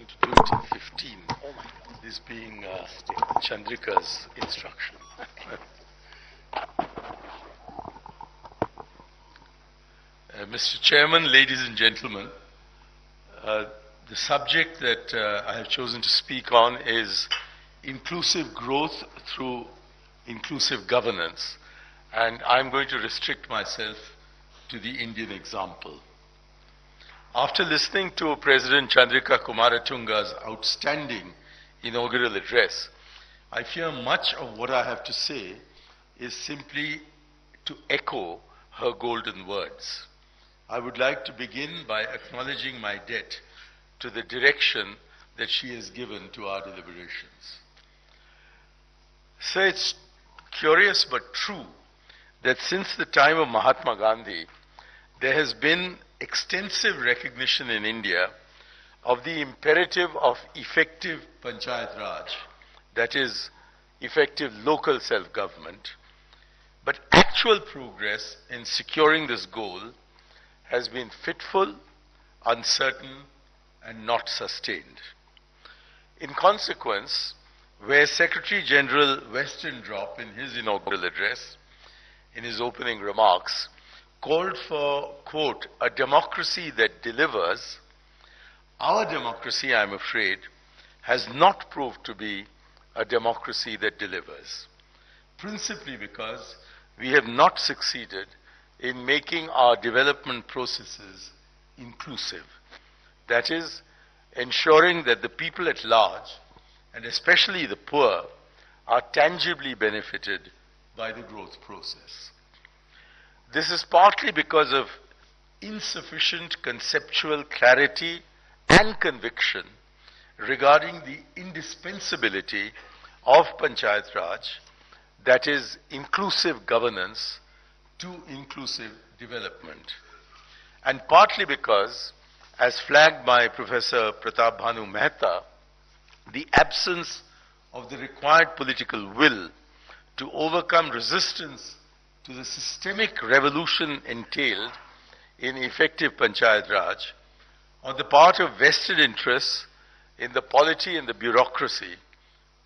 to do it in 15. Oh my God. This being Chandrika's instruction. Mr. Chairman, ladies and gentlemen, the subject that I have chosen to speak on is inclusive growth through inclusive governance, and I'm going to restrict myself to the Indian example. After listening to President Chandrika Kumaratunga's outstanding inaugural address, I fear much of what I have to say is simply to echo her golden words. I would like to begin by acknowledging my debt to the direction that she has given to our deliberations. So it's curious but true that since the time of Mahatma Gandhi, there has been extensive recognition in India of the imperative of effective Panchayat Raj, that is, effective local self-government, but actual progress in securing this goal has been fitful, uncertain, and not sustained. In consequence, where Secretary General Westendrop in his inaugural address, in his opening remarks, called for, quote, a democracy that delivers, our democracy, I'm afraid, has not proved to be a democracy that delivers, principally because we have not succeeded in making our development processes inclusive. That is, ensuring that the people at large, and especially the poor, are tangibly benefited by the growth process. This is partly because of insufficient conceptual clarity and conviction regarding the indispensability of Panchayat Raj, that is, inclusive governance to inclusive development, and partly because, as flagged by Professor Pratap Bhanu Mehta, the absence of the required political will to overcome resistance to the systemic revolution entailed in effective Panchayat Raj on the part of vested interests in the polity and the bureaucracy,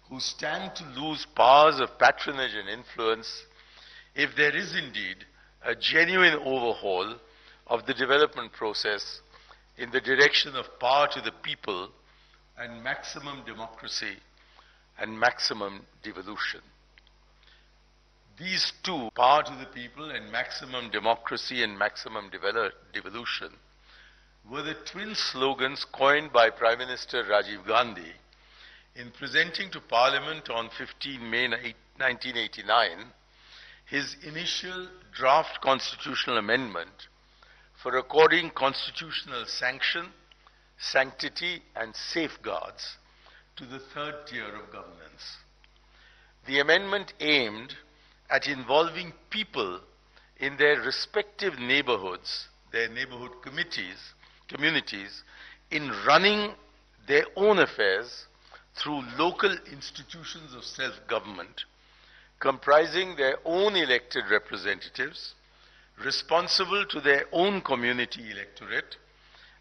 who stand to lose powers of patronage and influence if there is indeed a genuine overhaul of the development process in the direction of power to the people and maximum democracy and maximum devolution. These two, power to the people and maximum democracy and maximum devolution, were the twin slogans coined by Prime Minister Rajiv Gandhi in presenting to Parliament on 15 May 1989 his initial draft constitutional amendment for according constitutional sanction, sanctity, and safeguards to the third tier of governance. The amendment aimed at involving people in their respective neighborhoods, their neighborhood communities, in running their own affairs through local institutions of self-government, comprising their own elected representatives, responsible to their own community electorate,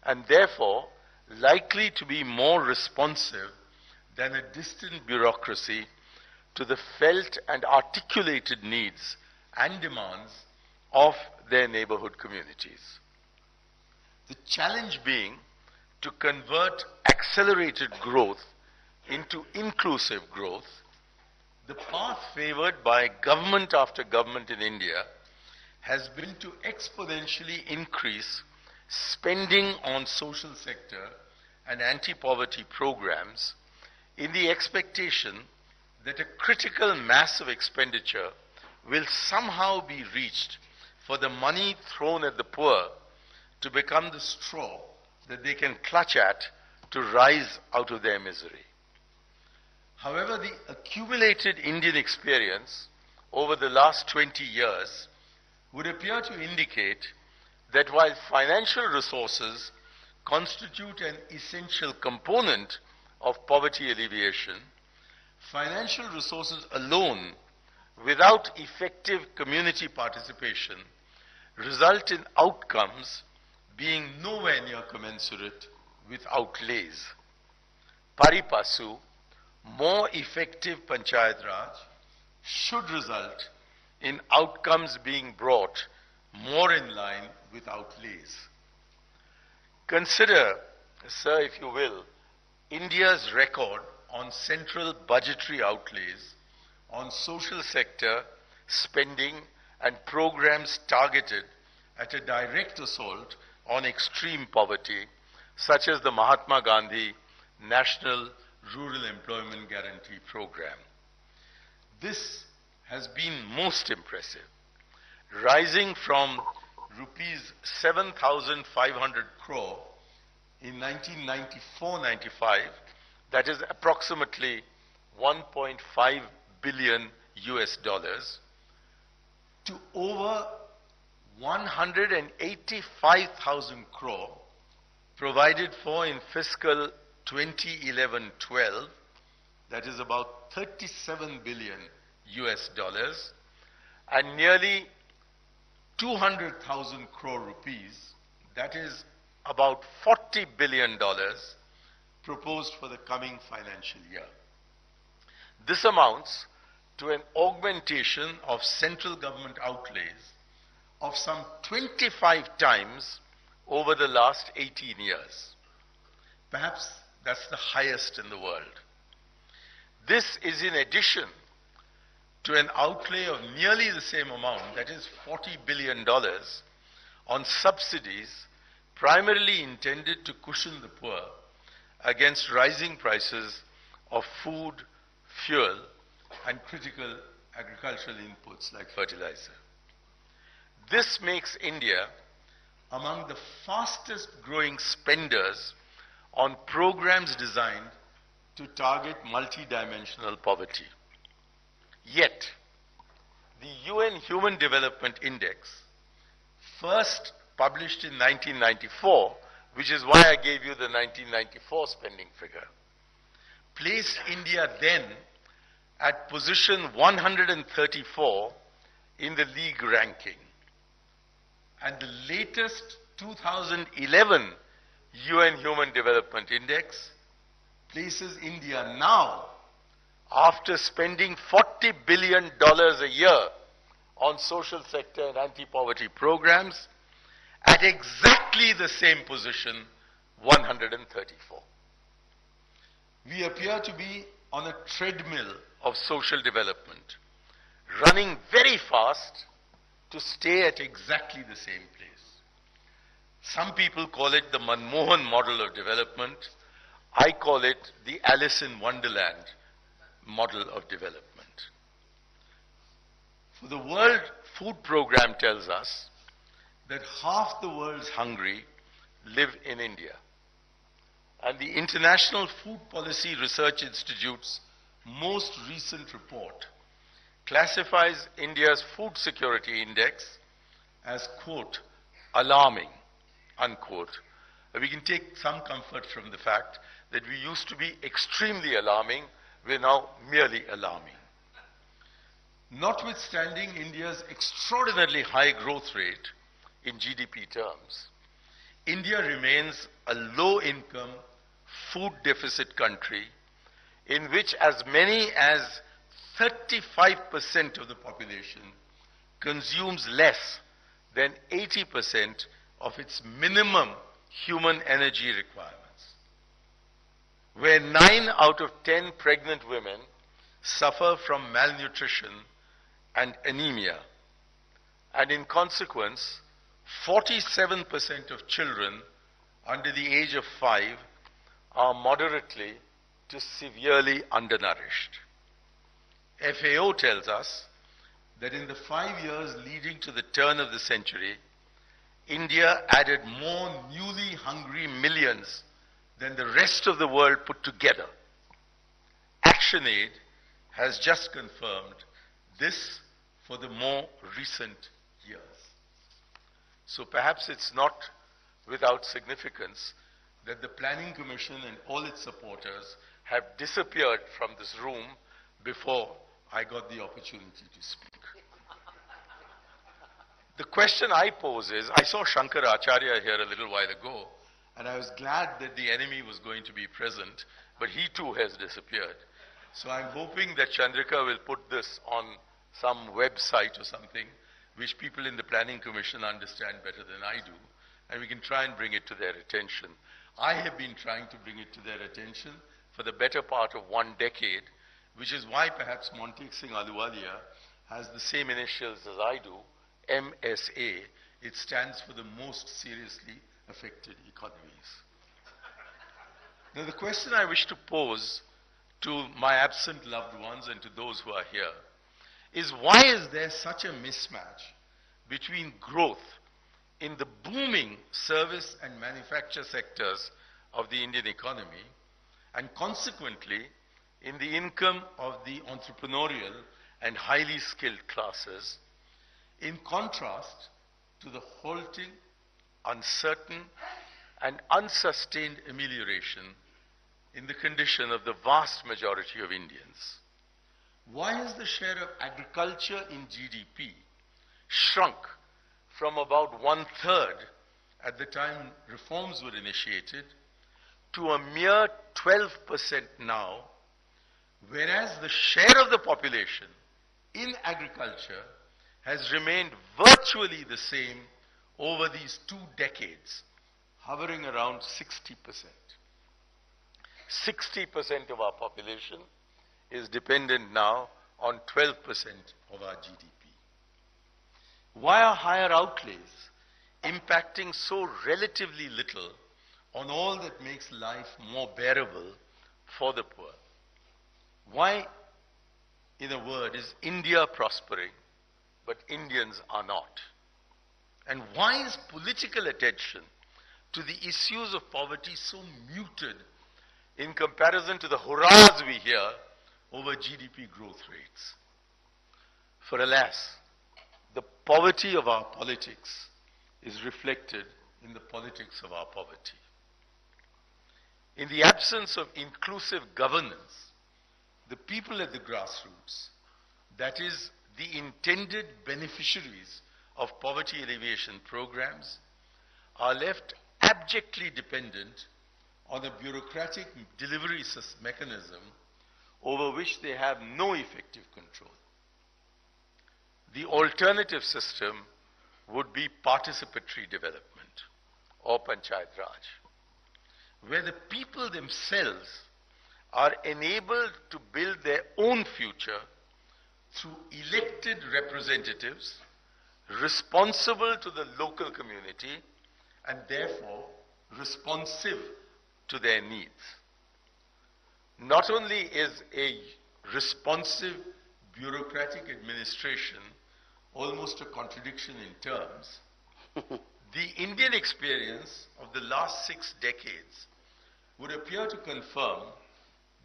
and therefore likely to be more responsive than a distant bureaucracy to the felt and articulated needs and demands of their neighborhood communities. The challenge being to convert accelerated growth into inclusive growth, the path favored by government after government in India has been to exponentially increase spending on social sector and anti-poverty programs in the expectation that a critical mass of expenditure will somehow be reached for the money thrown at the poor to become the straw that they can clutch at to rise out of their misery. However, the accumulated Indian experience over the last 20 years would appear to indicate that while financial resources constitute an essential component of poverty alleviation, financial resources alone, without effective community participation, result in outcomes being nowhere near commensurate with outlays. paripasu, more effective Panchayat Raj should result in outcomes being brought more in line with outlays. Consider, sir, if you will, India's record on central budgetary outlays on social sector spending and programs targeted at a direct assault on extreme poverty, such as the Mahatma Gandhi National Rural Employment Guarantee Program. This has been most impressive, rising from rupees 7,500 crore in 1994-95, that is approximately 1.5 billion US dollars, to over 185,000 crore provided for in fiscal 2011-12, that is about 37 billion US dollars, and nearly 200,000 crore rupees, that is about $40 billion, proposed for the coming financial year. This amounts to an augmentation of central government outlays of some 25 times over the last 18 years. Perhaps that's the highest in the world. This is in addition to an outlay of nearly the same amount, that is $40 billion, on subsidies primarily intended to cushion the poor against rising prices of food, fuel, and critical agricultural inputs like fertilizer. This makes India among the fastest growing spenders on programs designed to target multidimensional poverty. Yet, the UN Human Development Index, first published in 1994, which is why I gave you the 1994 spending figure, placed India then at position 134 in the league ranking. And the latest 2011 UN Human Development Index places India now, after spending $40 billion a year on social sector and anti-poverty programs, at exactly the same position, 134. We appear to be on a treadmill of social development, running very fast to stay at exactly the same place. Some people call it the Manmohan model of development. I call it the Alice in Wonderland model of development. For the World Food Program tells us that half the world's hungry live in India. And the International Food Policy Research Institute's most recent report classifies India's food security index as, quote, alarming, unquote. We can take some comfort from the fact that we used to be extremely alarming, we're now merely alarming. Notwithstanding India's extraordinarily high growth rate in GDP terms, India remains a low-income, food deficit country in which as many as 35% of the population consumes less than 80% of its minimum human energy requirements. Where 9 out of 10 pregnant women suffer from malnutrition and anemia, and in consequence, 47% of children under the age of 5 are moderately to severely undernourished. FAO tells us that in the 5 years leading to the turn of the century, India added more newly hungry millions than the rest of the world put together. ActionAid has just confirmed this for the more recent years. So perhaps it's not without significance that the Planning Commission and all its supporters have disappeared from this room before I got the opportunity to speak. The question I pose is, I saw Shankar Acharya here a little while ago, and I was glad that the enemy was going to be present, but he too has disappeared. So I'm hoping that Chandrika will put this on some website or something which people in the Planning Commission understand better than I do, and we can try and bring it to their attention. I have been trying to bring it to their attention for the better part of 1 decade, which is why perhaps Montek Singh Ahluwalia has the same initials as I do, MSA. It stands for the most seriously affected economies. Now the question I wish to pose to my absent loved ones and to those who are here is, why is there such a mismatch between growth in the booming service and manufacture sectors of the Indian economy and consequently in the income of the entrepreneurial and highly skilled classes, in contrast to the halting, uncertain, and unsustained amelioration in the condition of the vast majority of Indians? Why has the share of agriculture in GDP shrunk from about 1/3 at the time reforms were initiated to a mere 12% now, whereas the share of the population in agriculture has remained virtually the same over these 2 decades, hovering around 60%. 60% of our population is dependent now on 12% of our GDP. Why are higher outlays impacting so relatively little on all that makes life more bearable for the poor? Why, in a word, is India prospering, but Indians are not? And why is political attention to the issues of poverty so muted in comparison to the hurrahs we hear over GDP growth rates? For alas, the poverty of our politics is reflected in the politics of our poverty. In the absence of inclusive governance, the people at the grassroots, that is, the intended beneficiaries of poverty alleviation programs, are left abjectly dependent on a bureaucratic delivery mechanism over which they have no effective control. The alternative system would be participatory development, or Panchayat Raj, where the people themselves are enabled to build their own future through elected representatives responsible to the local community and therefore responsive to their needs. Not only is a responsive bureaucratic administration almost a contradiction in terms, the Indian experience of the last 6 decades would appear to confirm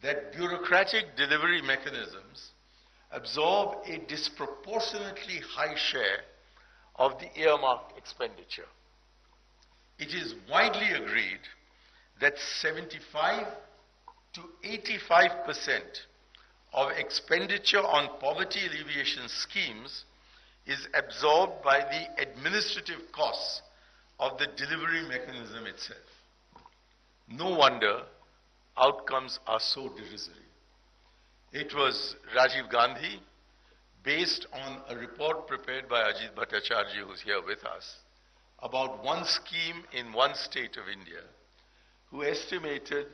that bureaucratic delivery mechanisms absorb a disproportionately high share of the earmarked expenditure. It is widely agreed that 75 to 85% of expenditure on poverty alleviation schemes is absorbed by the administrative costs of the delivery mechanism itself. No wonder outcomes are so derisory. It was Rajiv Gandhi, based on a report prepared by Ajit Bhattacharya, who's here with us, about one scheme in one state of India, who estimated